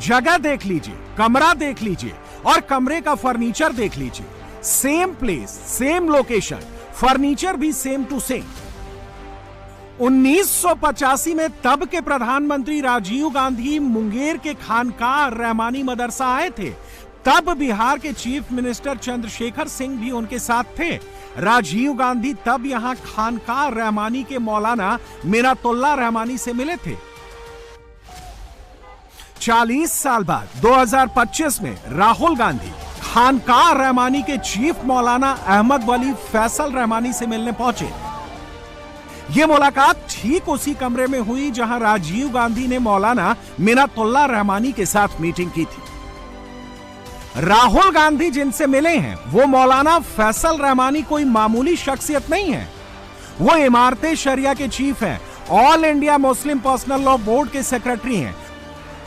जगह देख लीजिए, कमरा देख लीजिए और कमरे का फर्नीचर देख लीजिए। Same place, same location, furniture भी सेम टू सेम। 1985 में तब के प्रधानमंत्री राजीव गांधी मुंगेर के खानकाह रहमानी मदरसा आए थे। तब बिहार के चीफ मिनिस्टर चंद्रशेखर सिंह भी उनके साथ थे। राजीव गांधी तब यहां खानकाह रहमानी के मौलाना मिन्नतुल्लाह रहमानी से मिले थे। 40 साल बाद 2025 में राहुल गांधी खानकाह रहमानी के चीफ मौलाना अहमद वली फैसल रहमानी से मिलने पहुंचे। यह मुलाकात ठीक उसी कमरे में हुई जहां राजीव गांधी ने मौलाना मिन्नतुल्लाह रहमानी के साथ मीटिंग की थी। राहुल गांधी जिनसे मिले हैं वो मौलाना फैसल रहमानी कोई मामूली शख्सियत नहीं है। वो इमारते शरिया के चीफ हैं, all India Muslim personal law board के सेक्रेटरी हैं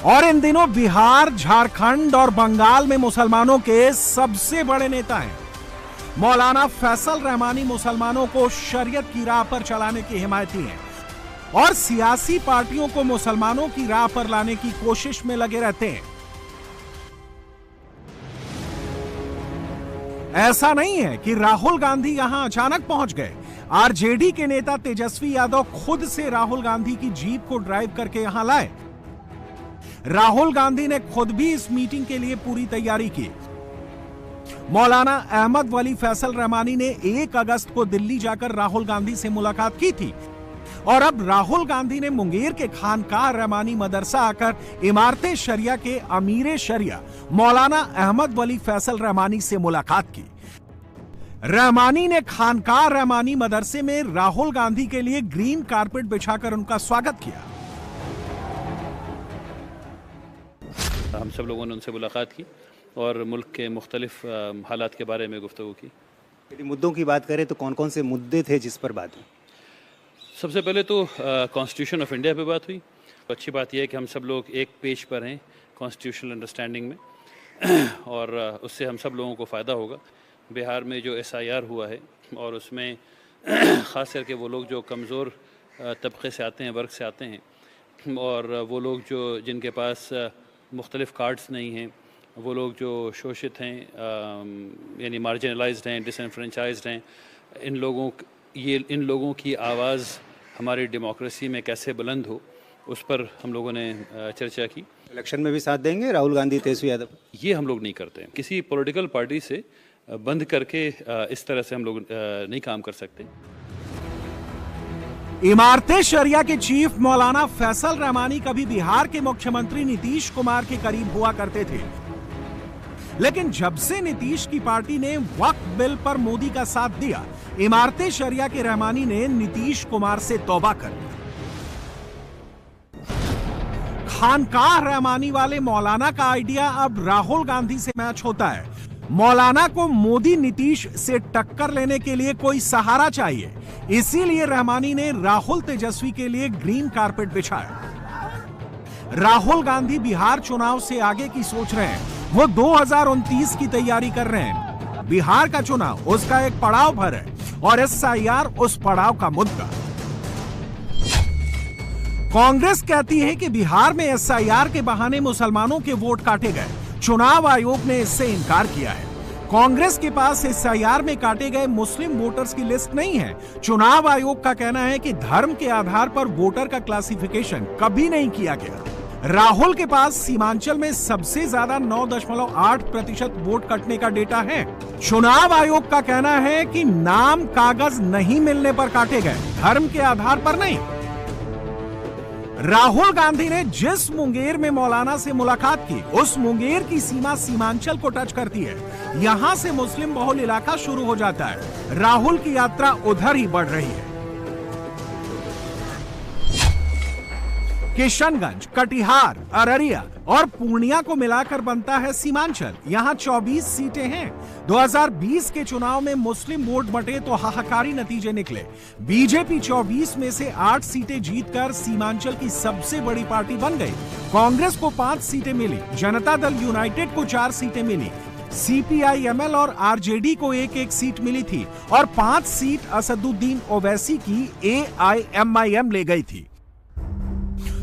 और इन दिनों बिहार, झारखंड और बंगाल में मुसलमानों के सबसे बड़े नेता हैं। मौलाना फैसल रहमानी मुसलमानों को शरीयत की राह पर चलाने के हिमायती हैं और सियासी पार्टियों को मुसलमानों की राह पर लाने की कोशिश में लगे रहते हैं। ऐसा नहीं है कि राहुल गांधी यहां अचानक पहुंच गए। आरजेडी के नेता तेजस्वी यादव खुद से राहुल गांधी की जीप को ड्राइव करके यहां लाए। राहुल गांधी ने खुद भी इस मीटिंग के लिए पूरी तैयारी की। मौलाना अहमद वली फैसल रहमानी ने 1 अगस्त को दिल्ली जाकर राहुल गांधी से मुलाकात की थी और अब राहुल गांधी ने मुंगेर के खानकाह रहमानी मदरसा आकर इमारते शरिया के अमीरे शरिया मौलाना अहमद वली फैसल रहमानी से मुलाकात की। रहमानी ने खानकाह रहमानी मदरसे में राहुल गांधी के लिए ग्रीन कारपेट बिछाकर उनका स्वागत किया। हम सब लोगों ने उनसे मुलाकात की और मुल्क के मुख्तलिफ हालात के बारे में गुफ्तगू की। यदि मुद्दों की बात करें तो कौन कौन से मुद्दे थे जिस पर बात हुई? सबसे पहले तो कॉन्स्टिट्यूशन ऑफ इंडिया पे बात हुई। अच्छी बात यह है कि हम सब लोग एक पेज पर हैं कॉन्स्टिट्यूशनल अंडरस्टैंडिंग में और उससे हम सब लोगों को फ़ायदा होगा। बिहार में जो SIR हुआ है और उसमें ख़ास करके वो लोग जो कमज़ोर तबके से आते हैं, वर्ग से आते हैं और वो लोग जो जिनके पास मुख्तलिफ़ कार्ड्स नहीं हैं, वो लोग जो शोषित हैं यानी मार्जिनलाइज्ड हैं, डिसएनफ्रेंचाइज्ड हैं, इन लोगों की आवाज़ हमारी डेमोक्रेसी में कैसे बुलंद हो, उस पर हम लोगों ने चर्चा की। इलेक्शन में भी साथ देंगे राहुल गांधी, तेजस्वी यादव? ये हम लोग नहीं करते हैं। किसी पॉलिटिकल पार्टी से बंद करके इस तरह से हम लोग नहीं काम कर सकते। इमारते शरिया के चीफ मौलाना फैसल रहमानी कभी बिहार के मुख्यमंत्री नीतीश कुमार के करीब हुआ करते थे, लेकिन जब से नीतीश की पार्टी ने वक्फ बिल पर मोदी का साथ दिया, इमारते शरिया के रहमानी ने नीतीश कुमार से तौबा कर ली। खानकाह रहमानी वाले मौलाना का आइडिया अब राहुल गांधी से मैच होता है। मौलाना को मोदी नीतीश से टक्कर लेने के लिए कोई सहारा चाहिए, इसीलिए रहमानी ने राहुल तेजस्वी के लिए ग्रीन कारपेट बिछाया। राहुल गांधी बिहार चुनाव से आगे की सोच रहे हैं। वो 2029 की तैयारी कर रहे हैं। बिहार का चुनाव उसका एक पड़ाव भर है और SIR उस पड़ाव का मुद्दा। कांग्रेस कहती है कि बिहार में SIR के बहाने मुसलमानों के वोट काटे गए। चुनाव आयोग ने इससे इनकार किया है। कांग्रेस के पास SIR में काटे गए मुस्लिम वोटर्स की लिस्ट नहीं है। चुनाव आयोग का कहना है कि धर्म के आधार पर वोटर का क्लासिफिकेशन कभी नहीं किया गया। राहुल के पास सीमांचल में सबसे ज्यादा 9.8% वोट कटने का डेटा है। चुनाव आयोग का कहना है कि नाम कागज नहीं मिलने पर काटे गए, धर्म के आधार पर नहीं। राहुल गांधी ने जिस मुंगेर में मौलाना से मुलाकात की, उस मुंगेर की सीमा सीमांचल को टच करती है। यहां से मुस्लिम बहुल इलाका शुरू हो जाता है। राहुल की यात्रा उधर ही बढ़ रही है। किशनगंज, कटिहार, अररिया और पूर्णिया को मिलाकर बनता है सीमांचल। यहां 24 सीटें हैं। 2020 के चुनाव में मुस्लिम वोट बटे तो हाहाकारी नतीजे निकले। बीजेपी 24 में से 8 सीटें जीतकर सीमांचल की सबसे बड़ी पार्टी बन गई। कांग्रेस को 5 सीटें मिली, जनता दल यूनाइटेड को 4 सीटें मिली, CPI-ML और RJD को 1-1 सीट मिली थी और 5 सीट असदुद्दीन ओवैसी की AIMIM ले गई थी।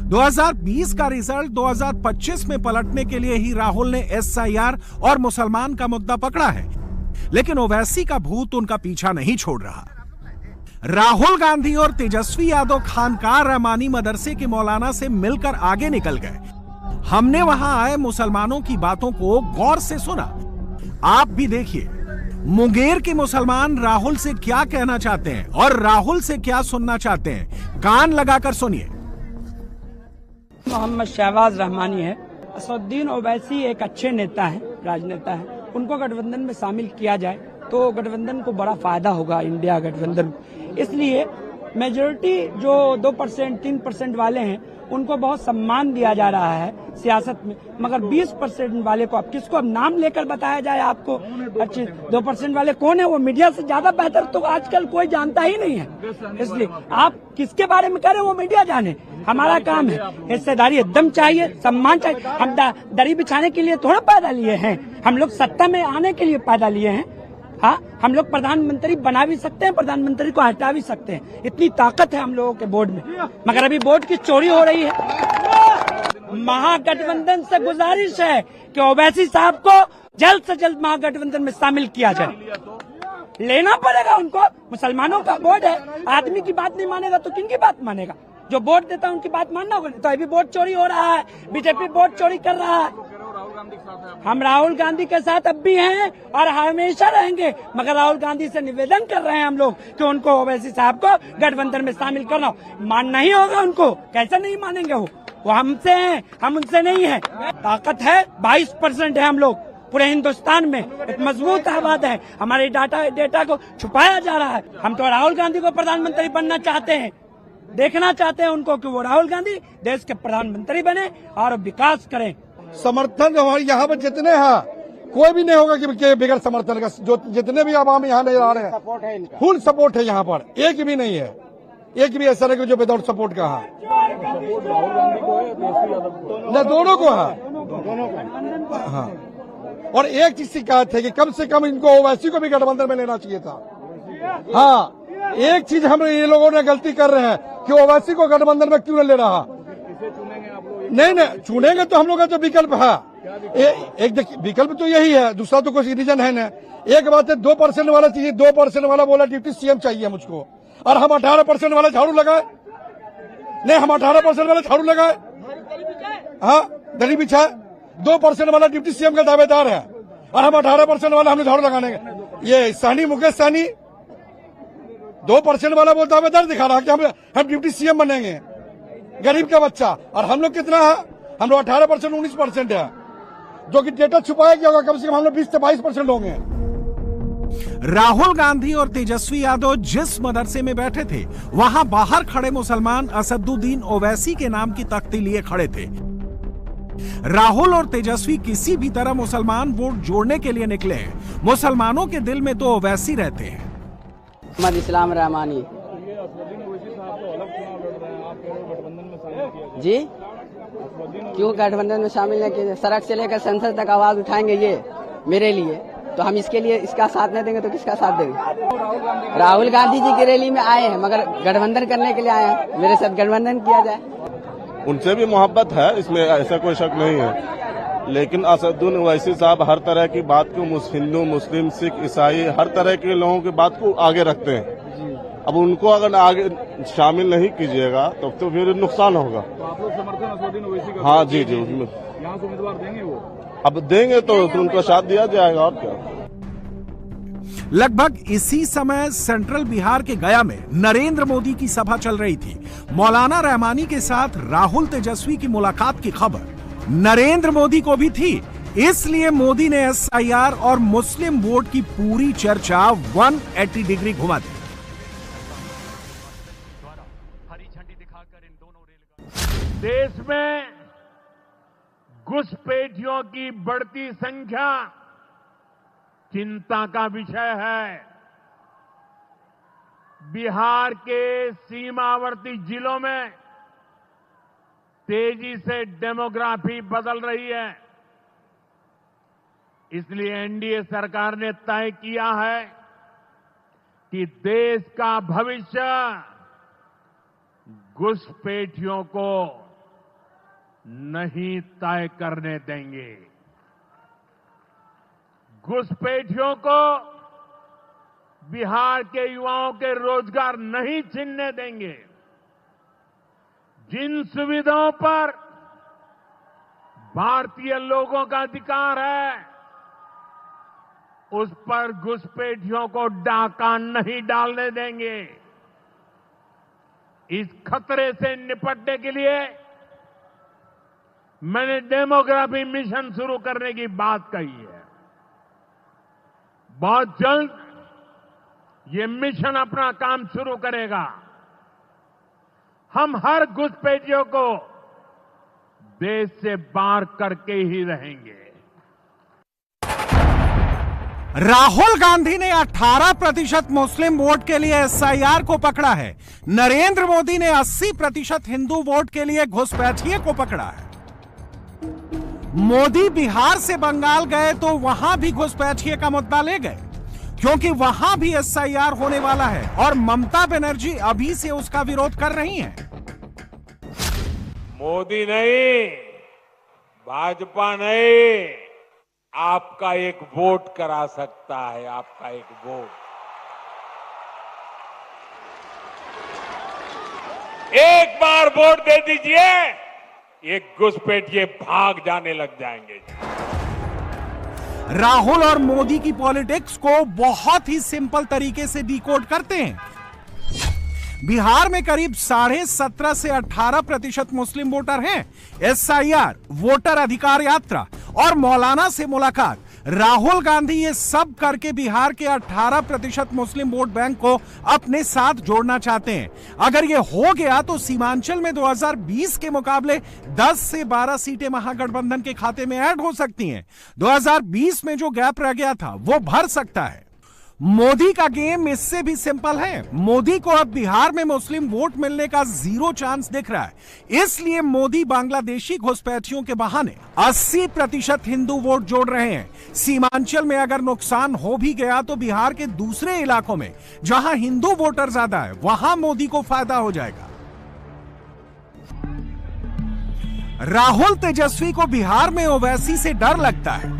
2020 का रिजल्ट 2025 में पलटने के लिए ही राहुल ने एसआईआर और मुसलमान का मुद्दा पकड़ा है, लेकिन ओवैसी का भूत उनका पीछा नहीं छोड़ रहा। राहुल गांधी और तेजस्वी यादव खानकाह रहमानी मदरसे के मौलाना से मिलकर आगे निकल गए। हमने वहां आए मुसलमानों की बातों को गौर से सुना। आप भी देखिए मुंगेर के मुसलमान राहुल से क्या कहना चाहते हैं और राहुल से क्या सुनना चाहते हैं। कान लगाकर सुनिए। मोहम्मद शहबाज रहमानी है। असदुद्दीन ओवैसी एक अच्छे नेता हैं, राजनेता हैं। उनको गठबंधन में शामिल किया जाए तो गठबंधन को बड़ा फायदा होगा, इंडिया गठबंधन। इसलिए मेजोरिटी जो 2% 3% वाले हैं उनको बहुत सम्मान दिया जा रहा है सियासत में, मगर 20% वाले को अब किसको अब नाम लेकर बताया जाए आपको? अच्छे 2% वाले कौन है? वो मीडिया से ज्यादा बेहतर तो आजकल कोई जानता ही नहीं है। इसलिए आप किसके बारे में कह रहे हैं वो मीडिया जाने। हमारा काम है हिस्सेदारी एकदम चाहिए, सम्मान चाहिए। हम दरी बिछाने के लिए थोड़ा पैदा लिए हैं, हम लोग सत्ता में आने के लिए पैदा लिए हैं। हाँ, हम लोग प्रधानमंत्री बना भी सकते हैं, प्रधानमंत्री को हटा भी सकते हैं, इतनी ताकत है हम लोगों के बोर्ड में। मगर अभी बोर्ड की चोरी हो रही है। महागठबंधन से गुजारिश है कि ओवैसी साहब को जल्द से जल्द महागठबंधन में शामिल किया जाए। लेना पड़ेगा उनको। मुसलमानों का बोर्ड है, आदमी की बात नहीं मानेगा तो किन की बात मानेगा? जो वोट देता है उनकी बात मानना होगा। तो अभी वोट चोरी हो रहा है, बीजेपी वोट चोरी कर रहा है। हम राहुल गांधी के साथ अब भी हैं और हमेशा रहेंगे, मगर राहुल गांधी से निवेदन कर रहे हैं हम लोग कि उनको ओवैसी साहब को गठबंधन में शामिल करना। मानना ही होगा उनको, कैसे नहीं मानेंगे? वो हमसे हैं, हम उनसे नहीं है। ताकत है, 22% है हम लोग पूरे हिंदुस्तान में, एक मजबूत आबाद है। हमारे डेटा को छुपाया जा रहा है। हम तो राहुल गांधी को प्रधानमंत्री बनना चाहते हैं, देखना चाहते हैं उनको कि वो राहुल गांधी देश के प्रधानमंत्री बने और विकास करें। समर्थन हमारे यहाँ पर जितने हैं, कोई भी नहीं होगा कि बिगड़ समर्थन का। जो जितने भी आवाम यहाँ नजर आ रहे हैं, फुल सपोर्ट है यहाँ पर, एक भी नहीं है, एक भी ऐसा नहीं जो विदाउट सपोर्ट का है। न दोनों को है। हाँ, और एक चीज शिकायत है कि कम से कम इनको ओवैसी को भी गठबंधन में लेना चाहिए था। हाँ, एक चीज हम ये लोगों ने गलती कर रहे हैं कि ओवैसी को गठबंधन में क्यों न ले रहा। नहीं, चुनेंगे तो हम लोग का जो विकल्प है, एक विकल्प तो यही है, दूसरा तो कोई रीजन है ना। एक बात है 2% वाला चाहिए, 2% वाला बोला डिप्टी सीएम चाहिए मुझको, और हम 18% वाला झाड़ू लगाए। नहीं, हम 18% वाला झाड़ू लगाए, हाँ दरी बिछाए। 2% वाला डिप्टी सीएम का दावेदार है और हम 18% वाला हमने झाड़ू लगाने का। ये सहनी, मुकेश सहनी 2% वाला वो दावेदार दिखा रहा कि हम डिप्टी सीएम बनेंगे, गरीब का बच्चा। और हम लोग कितना है? हम लोग 18% 19% है, जो कि डेटा छुपाया गया होगा। कम से कम हम लोग 20 से 22% होंगे। राहुल गांधी और तेजस्वी यादव जिस मदरसे में बैठे थे, वहां बाहर खड़े मुसलमान असदुद्दीन ओवैसी के नाम की तख्ती लिए खड़े थे। राहुल और तेजस्वी किसी भी तरह मुसलमान वोट जोड़ने के लिए निकले हैं। मुसलमानों के दिल में तो ओवैसी रहते हैं। मोहम्मद इस्लाम रहमानी जी, क्यों गठबंधन में शामिल नहीं किए? सड़क से लेकर संसद तक आवाज उठाएंगे ये मेरे लिए, तो हम इसके लिए इसका साथ नहीं देंगे तो किसका साथ देंगे? राहुल गांधी जी की रैली में आए हैं, मगर गठबंधन करने के लिए आए हैं, मेरे साथ गठबंधन किया जाए। उनसे भी मोहब्बत है, इसमें ऐसा कोई शक नहीं है, लेकिन असदुद्दीन ओवैसी साहब हर तरह की बात को हिंदू, मुस्लिम, सिख, ईसाई हर तरह के लोगों की बात को आगे रखते हैं। अब उनको अगर आगे शामिल नहीं कीजिएगा तो फिर नुकसान होगा। तो आप लोग समर्थन असदुद्दीन ओवैसी का? हाँ जी, यहाँ से उम्मीदवार देंगे वो? अब देंगे तो उनको साथ दिया जाएगा, और क्या। लगभग इसी समय सेंट्रल बिहार के गया में नरेंद्र मोदी की सभा चल रही थी। मौलाना रहमानी के साथ राहुल तेजस्वी की मुलाकात की खबर नरेंद्र मोदी को भी थी, इसलिए मोदी ने एसआईआर और मुस्लिम वोट की पूरी चर्चा 180 डिग्री घुमा दी। देश में घुसपैठियों की बढ़ती संख्या चिंता का विषय है। बिहार के सीमावर्ती जिलों में तेजी से डेमोग्राफी बदल रही है, इसलिए एनडीए सरकार ने तय किया है कि देश का भविष्य घुसपैठियों को नहीं तय करने देंगे। घुसपैठियों को बिहार के युवाओं के रोजगार नहीं छीनने देंगे। जिन सुविधाओं पर भारतीय लोगों का अधिकार है, उस पर घुसपैठियों को डाका नहीं डालने देंगे। इस खतरे से निपटने के लिए मैंने डेमोग्राफी मिशन शुरू करने की बात कही है। बहुत जल्द ये मिशन अपना काम शुरू करेगा। हम हर घुसपैठियों को देश से बाहर करके ही रहेंगे। राहुल गांधी ने 18% मुस्लिम वोट के लिए एसआईआर को पकड़ा है। नरेंद्र मोदी ने 80% हिंदू वोट के लिए घुसपैठिए को पकड़ा है। मोदी बिहार से बंगाल गए तो वहां भी घुसपैठिए का मुद्दा ले गए, क्योंकि वहां भी एसआईआर होने वाला है और ममता बनर्जी अभी से उसका विरोध कर रही हैं। मोदी नहीं, भाजपा नहीं, आपका एक वोट करा सकता है। आपका एक वोट, एक बार वोट दे दीजिए, ये घुसपैठिए भाग जाने लग जाएंगे। राहुल और मोदी की पॉलिटिक्स को बहुत ही सिंपल तरीके से डिकोड करते हैं। बिहार में करीब 17.5 से 18% मुस्लिम वोटर हैं। एसआईआर, वोटर अधिकार यात्रा और मौलाना से मुलाकात, राहुल गांधी ये सब करके बिहार के 18% मुस्लिम वोट बैंक को अपने साथ जोड़ना चाहते हैं। अगर ये हो गया तो सीमांचल में 2020 के मुकाबले 10 से 12 सीटें महागठबंधन के खाते में ऐड हो सकती हैं। 2020 में जो गैप रह गया था वो भर सकता है। मोदी का गेम इससे भी सिंपल है। मोदी को अब बिहार में मुस्लिम वोट मिलने का 0 चांस दिख रहा है। इसलिए मोदी बांग्लादेशी घुसपैठियों के बहाने 80% हिंदू वोट जोड़ रहे हैं। सीमांचल में अगर नुकसान हो भी गया तो बिहार के दूसरे इलाकों में जहां हिंदू वोटर ज्यादा है वहां मोदी को फायदा हो जाएगा। राहुल तेजस्वी को बिहार में ओवैसी से डर लगता है।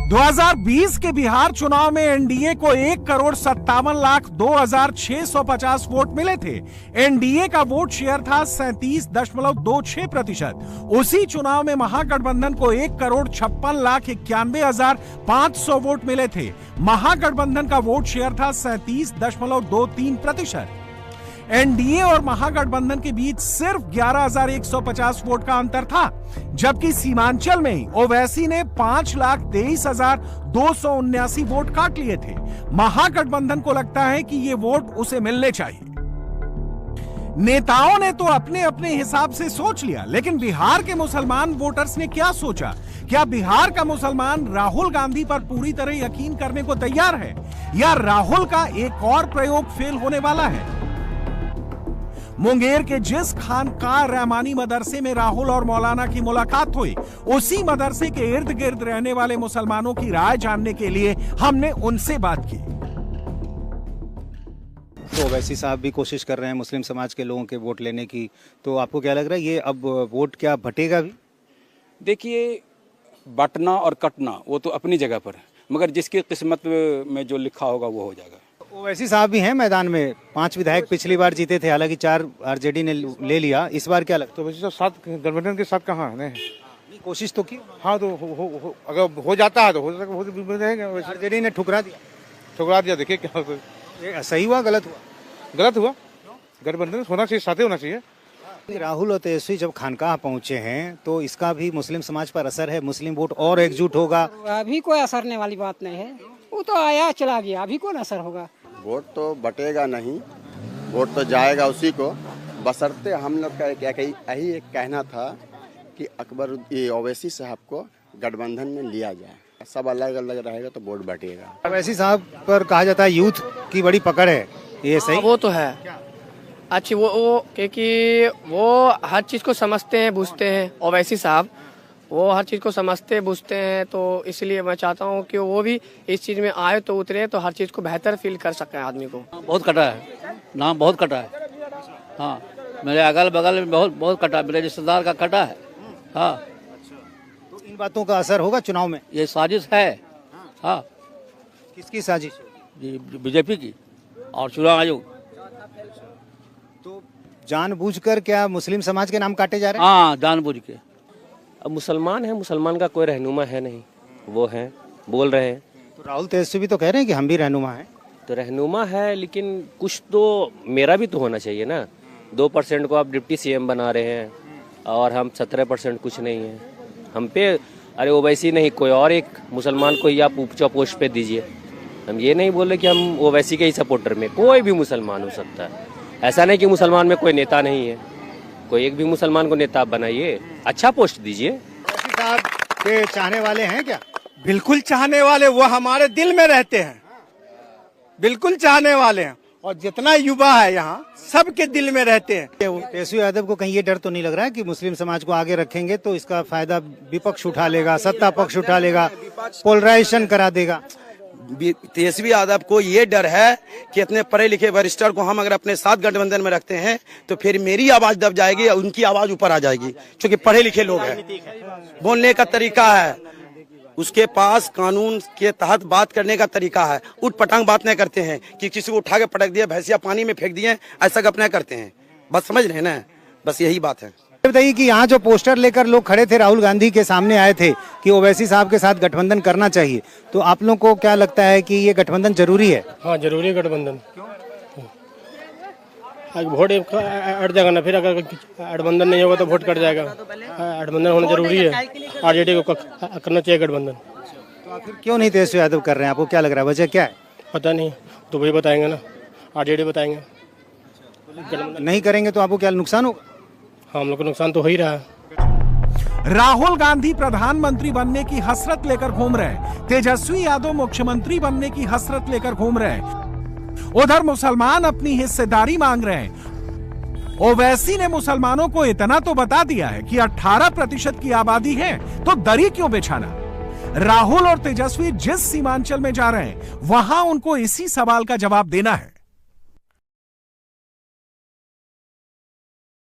2020 के बिहार चुनाव में एनडीए को 1,57,02,650 वोट मिले थे। एनडीए का वोट शेयर था 37.26%। उसी चुनाव में महागठबंधन को 1,56,91,500 वोट मिले थे। महागठबंधन का वोट शेयर था 37.23%। एनडीए और महागठबंधन के बीच सिर्फ 11,150 वोट का अंतर था, जबकि सीमांचल में ही ओवैसी ने 5,23,279 वोट काट लिए थे। महागठबंधन को लगता है कि ये वोट उसे मिलने चाहिए। नेताओं ने तो अपने अपने हिसाब से सोच लिया, लेकिन बिहार के मुसलमान वोटर्स ने क्या सोचा? क्या बिहार का मुसलमान राहुल गांधी पर पूरी तरह यकीन करने को तैयार है, या राहुल का एक और प्रयोग फेल होने वाला है? मुंगेर के जिस खानकाह रहमानी मदरसे में राहुल और मौलाना की मुलाकात हुई, उसी मदरसे के इर्द गिर्द रहने वाले मुसलमानों की राय जानने के लिए हमने उनसे बात की। तो ओवैसी साहब भी कोशिश कर रहे हैं मुस्लिम समाज के लोगों के वोट लेने की, तो आपको क्या लग रहा है ये अब वोट क्या बटेगा भी? देखिए, बटना और कटना वो तो अपनी जगह पर है, मगर जिसकी किस्मत में जो लिखा होगा वो हो जाएगा। ओवैसी साहब भी हैं मैदान में। 5 विधायक पिछली बार जीते थे, हालांकि 4 आरजेडी ने ले लिया। इस बार क्या लगता है? तो वैसे 7 गठबंधन के साथ कहाँ है? नहीं, कोशिश तो की। हाँ, तो अगर हो जाता है तो हो जाएगा। आरजेडी ने ठुकरा दिया। देखिए क्या सही हुआ, गलत हुआ। गठबंधन होना चाहिए, साथ होना चाहिए। राहुल और तेजस्वी जब खानकाह पहुंचे हैं तो इसका भी मुस्लिम समाज पर असर है? मुस्लिम वोट और एकजुट होगा? अभी कोई असरने वाली बात नहीं है, वो तो आया चला गया, अभी कौन असर होगा? वोट तो बटेगा नहीं, वोट तो जाएगा उसी को, बशर्ते हम लोग का यही एक कहना था कि अकबर ये ओवैसी साहब को गठबंधन में लिया जाए। सब अलग अलग रहेगा तो वोट बटेगा। ओवैसी साहब पर कहा जाता है यूथ की बड़ी पकड़ है, ये सही? वो तो है अच्छी, वो क्योंकि वो हर चीज को समझते हैं, बूझते हैं। ओवैसी साहब वो हर चीज को समझते बूझते हैं, तो इसलिए मैं चाहता हूँ कि वो भी इस चीज में आए तो उतरे, तो हर चीज को बेहतर फील कर सके आदमी को। बहुत कटा है, नाम बहुत कटा है। हाँ, मेरे अगल बगल में बहुत बहुत कटा, मेरे रिश्तेदार का कटा है। हाँ, तो इन बातों का असर होगा चुनाव में? ये साजिश है। हाँ, किसकी साजिश? जी, बीजेपी की और चुनाव आयोग। तो जानबूझकर क्या मुस्लिम समाज के नाम काटे जा रहे हैं? हाँ, जानबूझ के। अब मुसलमान है, मुसलमान का कोई रहनुमा है नहीं, वो है बोल रहे हैं। तो राहुल तेजस्वी भी तो कह रहे हैं कि हम भी रहनुमा हैं। तो रहनुमा है, लेकिन कुछ तो मेरा भी तो होना चाहिए ना। 2% को आप डिप्टी सीएम बना रहे हैं और हम 17% कुछ नहीं है हम पे। अरे ओवैसी नहीं, कोई और एक मुसलमान को ही आप ऊंचा पोस्ट पे दीजिए। हम ये नहीं बोले कि हम ओवैसी के ही सपोर्टर में, कोई भी मुसलमान हो सकता है। ऐसा नहीं कि मुसलमान में कोई नेता नहीं है, कोई एक भी मुसलमान को नेता बनाइए, अच्छा पोस्ट दीजिए। साहब के चाहने वाले हैं क्या? बिल्कुल चाहने वाले, वो हमारे दिल में रहते हैं, बिल्कुल चाहने वाले हैं। और जितना युवा है यहाँ सबके दिल में रहते हैं। तेजस्वी यादव को कहीं ये डर तो नहीं लग रहा है कि मुस्लिम समाज को आगे रखेंगे तो इसका फायदा विपक्ष उठा लेगा, सत्ता पक्ष उठा लेगा, पोलराइजेशन करा देगा? तेजस्वी यादव को ये डर है कि इतने पढ़े लिखे वरिष्ठर को हम अगर अपने साथ गठबंधन में रखते हैं तो फिर मेरी आवाज दब जाएगी और उनकी आवाज ऊपर आ जाएगी, क्योंकि पढ़े लिखे लोग हैं, बोलने का तरीका है, उसके पास कानून के तहत बात करने का तरीका है। उठ पटांग बात नहीं करते हैं कि किसी को उठा के पटक दिया, भैंसिया पानी में फेंक दिए, ऐसा गप नहीं करते हैं। बस समझ रहे हैं ना, बस यही बात है। बताइए कि यहाँ जो पोस्टर लेकर लोग खड़े थे, राहुल गांधी के सामने आए थे कि ओवैसी साहब के साथ गठबंधन करना चाहिए, तो आप लोग को क्या लगता है कि ये गठबंधन जरूरी है? हाँ, जरूरी है गठबंधन। वोट अट जाएगा ना, फिर अगर गठबंधन नहीं होगा तो वोट कट जाएगा। गठबंधन होना जरूरी है, आरजेडी को करना चाहिए गठबंधन। तो आखिर क्यों नहीं तेजस्वी यादव कर रहे हैं? आपको क्या लग रहा है, वजह क्या है? पता नहीं, तो वही बताएंगे ना, आरजेडी बताएंगे। नहीं करेंगे तो आपको क्या नुकसान होगा? हाँ, हम लोग को नुकसान तो हो ही रहा है। राहुल गांधी प्रधानमंत्री बनने की हसरत लेकर घूम रहे हैं, तेजस्वी यादव मुख्यमंत्री बनने की हसरत लेकर घूम रहे हैं। उधर मुसलमान अपनी हिस्सेदारी मांग रहे हैं। ओवैसी ने मुसलमानों को इतना तो बता दिया है कि 18% की आबादी है, तो दरी क्यों बिछाना? राहुल और तेजस्वी जिस सीमांचल में जा रहे हैं, वहां उनको इसी सवाल का जवाब देना है।